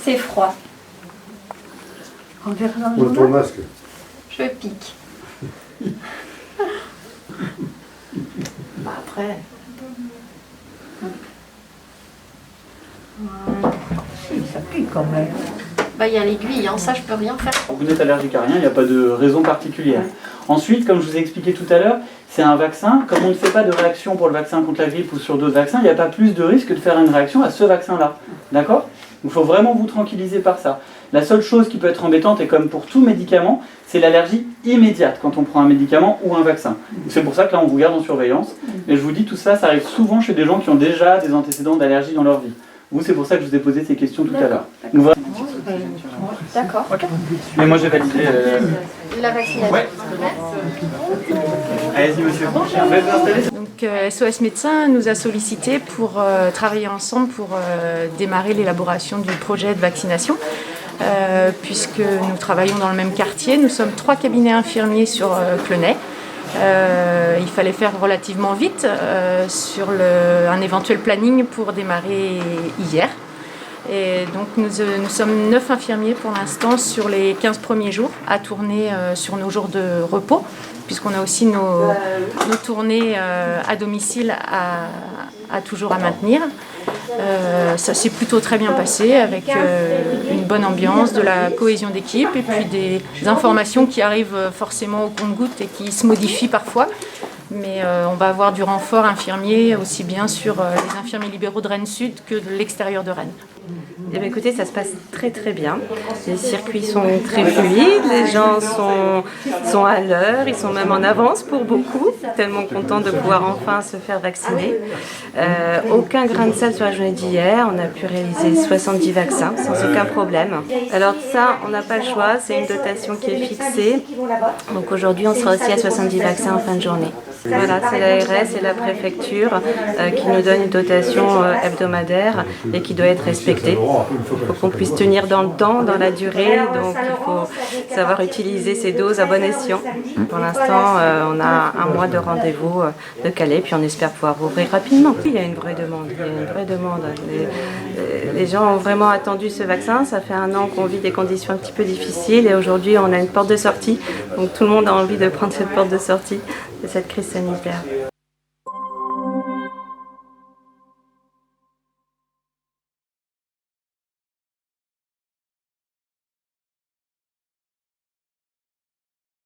C'est froid. On verra dans le Pour ton journal. masque. Je pique. Bah, après. Ça pique quand même. Bah, il y a l'aiguille, hein, ça je peux rien faire. Vous n'êtes allergique à rien, il n'y a pas de raison particulière. Ensuite, comme je vous ai expliqué tout à l'heure, c'est un vaccin. Comme on ne fait pas de réaction pour le vaccin contre la grippe ou sur d'autres vaccins, il n'y a pas plus de risque de faire une réaction à ce vaccin-là. D'accord ? Il faut vraiment vous tranquilliser par ça. La seule chose qui peut être embêtante, et comme pour tout médicament, c'est l'allergie immédiate quand on prend un médicament ou un vaccin. C'est pour ça que là, on vous garde en surveillance. Et je vous dis, tout ça, ça arrive souvent chez des gens qui ont déjà des antécédents d'allergie dans leur vie. Vous, c'est pour ça que je vous ai posé ces questions tout à l'heure. Donc, voilà. D'accord. Ok. Mais moi, j'ai validé... La vaccination. Ouais. Allez-y, monsieur. Vous êtes installé ? Donc SOS Médecins nous a sollicité pour travailler ensemble pour démarrer l'élaboration du projet de vaccination. Puisque nous travaillons dans le même quartier, nous sommes 3 cabinets infirmiers sur Clenay. Il fallait faire relativement vite sur un éventuel planning pour démarrer hier. Et donc nous sommes 9 infirmiers pour l'instant sur les 15 premiers jours à tourner sur nos jours de repos, puisqu'on a aussi nos tournées à domicile à toujours à maintenir. Ça s'est plutôt très bien passé avec une bonne ambiance, de la cohésion d'équipe et puis des informations qui arrivent forcément au compte-gouttes et qui se modifient parfois. Mais on va avoir du renfort infirmier aussi bien sur les infirmiers libéraux de Rennes Sud que de l'extérieur de Rennes. Eh bien, écoutez, ça se passe très très bien. Les circuits sont très fluides, les gens sont à l'heure, ils sont même en avance pour beaucoup, tellement contents de pouvoir enfin se faire vacciner. Aucun grain de sel sur la journée d'hier, on a pu réaliser 70 vaccins sans aucun problème. Alors ça, on n'a pas le choix, c'est une dotation qui est fixée. Donc aujourd'hui, on sera aussi à 70 vaccins en fin de journée. Voilà, c'est l'ARS et la préfecture qui nous donne une dotation hebdomadaire et qui doit être respectée. Il faut qu'on puisse tenir dans le temps, dans la durée, donc il faut savoir utiliser ces doses à bon escient. Pour l'instant, on a un mois de rendez-vous de Calais, puis on espère pouvoir rouvrir rapidement. Il y a une vraie demande, Les gens ont vraiment attendu ce vaccin, ça fait 1 an qu'on vit des conditions un petit peu difficiles et aujourd'hui on a une porte de sortie, donc tout le monde a envie de prendre cette porte de sortie de cette crise sanitaire.